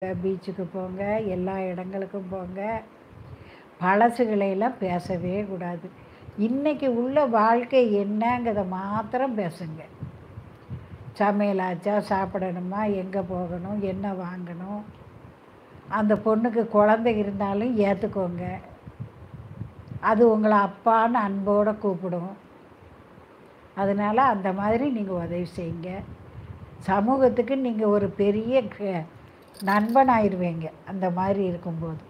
பீச்சுக்கு போங்க, எல்லா இடங்களுக்கும் போங்க. பழசுகளையெல்லாம் பேசவே கூடாது. இன்றைக்கி உள்ள வாழ்க்கை என்னங்கிறத மாத்திரம் பேசுங்க. சமையல் ஆச்சா, சாப்பிடணுமா, எங்கே போகணும், என்ன வாங்கணும், அந்த பொண்ணுக்கு குழந்தை இருந்தாலும் ஏற்றுக்கோங்க. அது உங்களை அப்பான்னு அன்போடு கூப்பிடும். அதனால் அந்த மாதிரி நீங்கள் உதவி செய்யுங்க. சமூகத்துக்கு நீங்கள் ஒரு பெரிய நண்பனாயிருவீங்க. அந்த மாதிரி இருக்கும்போது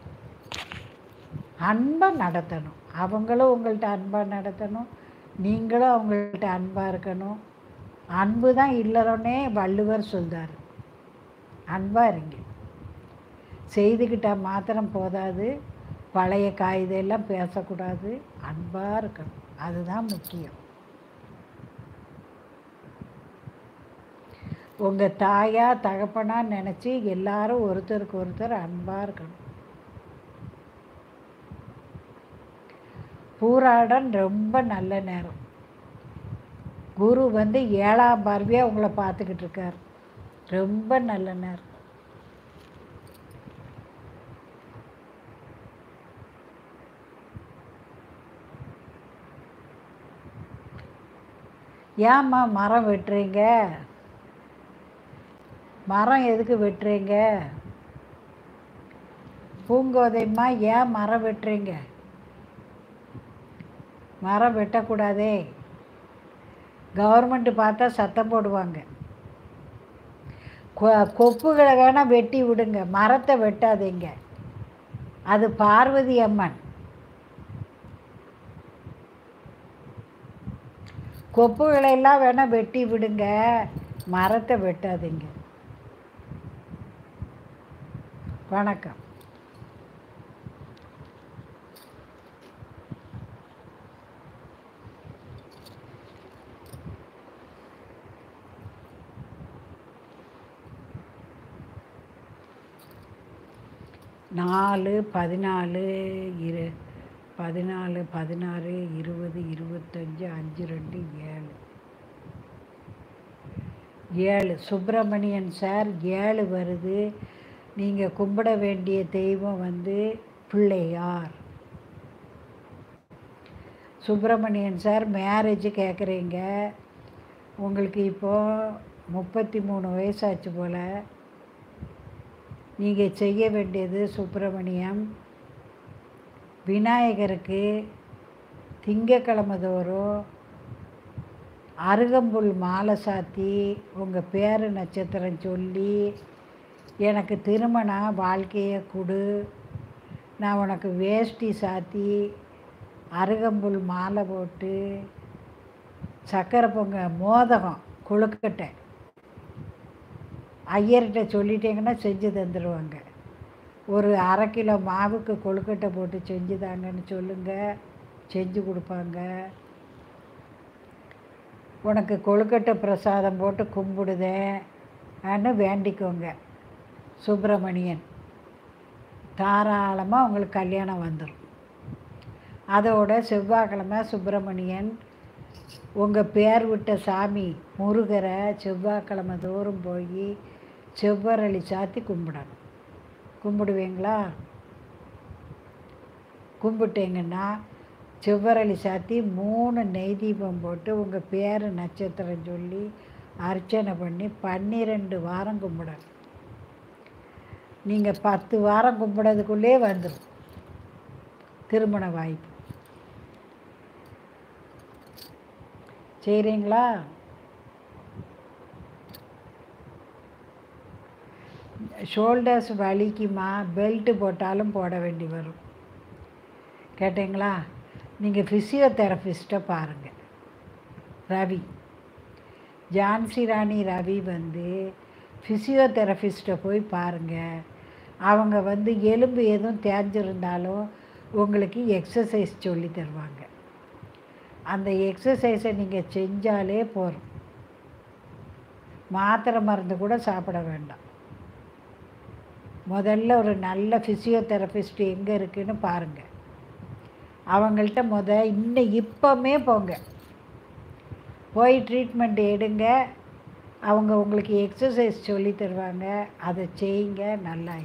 அன்பாக நடத்தணும். அவங்களும் உங்கள்கிட்ட அன்பாக நடத்தணும், நீங்களும் அவங்கள்ட்ட அன்பாக இருக்கணும். அன்பு தான் இல்லறோன்னே வள்ளுவர் சொல்கிறார். அன்பாக இருங்க. செய்துக்கிட்டால் மாத்திரம் போதாது, பழைய காகிதெல்லாம் பேசக்கூடாது, அன்பாக இருக்கணும். அதுதான் முக்கியம். உங்கள் தாயா தகப்பனாக நினச்சி எல்லாரும் ஒருத்தருக்கு ஒருத்தர் அன்பாக இருக்கணும். பூராடம் ரொம்ப நல்ல நேரம். குரு 7ஆம் பார்வையாக உங்களை பார்த்துக்கிட்டு இருக்கார். ரொம்ப நல்ல நேரம். ஏம்மா மரம் வெட்டுறீங்க? மரம் எதுக்கு வெட்டுறீங்க? பூங்கோதைம்மா, ஏன் மரம் வெட்டுறீங்க? மரம் வெட்டக்கூடாதே. கவர்மெண்ட்டு பார்த்தா சத்தம் போடுவாங்க. கொப்புகளை வேணால் வெட்டி விடுங்க, மரத்தை வெட்டாதீங்க. அது பார்வதி அம்மன். கொப்புகளெல்லாம் வேணால் வெட்டி விடுங்க, மரத்தை வெட்டாதீங்க. வணக்கம். நாலு 14 14 16 20 25 5 2 7 7 சுப்பிரமணியன் சார் 7 வருது. நீங்கள் கும்பிட வேண்டிய தெய்வம் பிள்ளையார். சுப்பிரமணியன் சார் மேரேஜ் கேட்குறீங்க. உங்களுக்கு இப்போது 33 வயசாச்சு போல். நீங்கள் செய்ய வேண்டியது சுப்பிரமணியம் விநாயகருக்கு திங்கக்கிழமை தோறும் அருகம்புல் மாலை சாத்தி உங்கள் பேர் நட்சத்திரம் சொல்லி, எனக்கு திருமண வாழ்க்கையை கொடு, நான் உனக்கு வேஷ்டி சாத்தி அருகம்புல் மாலை போட்டு சக்கரை மோதகம் கொழுக்கட்டை ஐயர்கிட்ட சொல்லிட்டீங்கன்னா செஞ்சு தந்துடுவாங்க. ஒரு அரை கிலோ மாவுக்கு கொழுக்கட்டை போட்டு செஞ்சு தாங்கன்னு சொல்லுங்கள், செஞ்சு கொடுப்பாங்க. உனக்கு கொழுக்கட்டை பிரசாதம் போட்டு கும்பிடுதேன்னு வேண்டிக்கோங்க. சுப்பிரமணியன் தாராளமாக உங்களுக்கு கல்யாணம் வந்துடும். அதோட செவ்வாய்க்கிழமை சுப்பிரமணியன் உங்கள் பேர் விட்ட சாமி முருகரை செவ்வாய்க்கிழமை தோறும் போய் செவ்வரளி சாத்தி கும்பிடணும். கும்பிடுவீங்களா? கும்பிட்டீங்கன்னா செவ்வரளி சாத்தி 3 நெய் தீபம் போட்டு உங்கள் பேர் நட்சத்திரம் சொல்லி அர்ச்சனை பண்ணி 12 வாரம் கும்பிடணும். நீங்கள் 10 வாரம் கும்பிடறதுக்குள்ளே வந்துடும் திருமண வாய்ப்பு. செய்கிறீங்களா? ஷோல்டர்ஸ் வலிக்குமா? பெல்ட்டு போட்டாலும் போட வேண்டி வரும். கேட்டிங்களா? நீங்கள் ஃபிசியோதெரபிஸ்ட்டை பாருங்கள். ரவி ஜான்சி ராணி ரவி ஃபிசியோதெரபிஸ்ட்டை போய் பாருங்கள். அவங்க எலும்பு எதுவும் தேஞ்சிருந்தாலும் உங்களுக்கு எக்ஸசைஸ் சொல்லி தருவாங்க. அந்த எக்ஸசைஸை நீங்கள் செஞ்சாலே போதும். மாத்திரை மருந்து கூட சாப்பிட வேண்டாம். முதல்ல ஒரு நல்ல ஃபிசியோதெரபிஸ்ட் எங்கே இருக்குதுன்னு பாருங்கள். அவங்கள்ட்ட இப்போமே போங்க, போய் ட்ரீட்மெண்ட் எடுங்க. அவங்க உங்களுக்கு எக்ஸசைஸ் சொல்லி தருவாங்க, அதை செய்யுங்க, நல்லா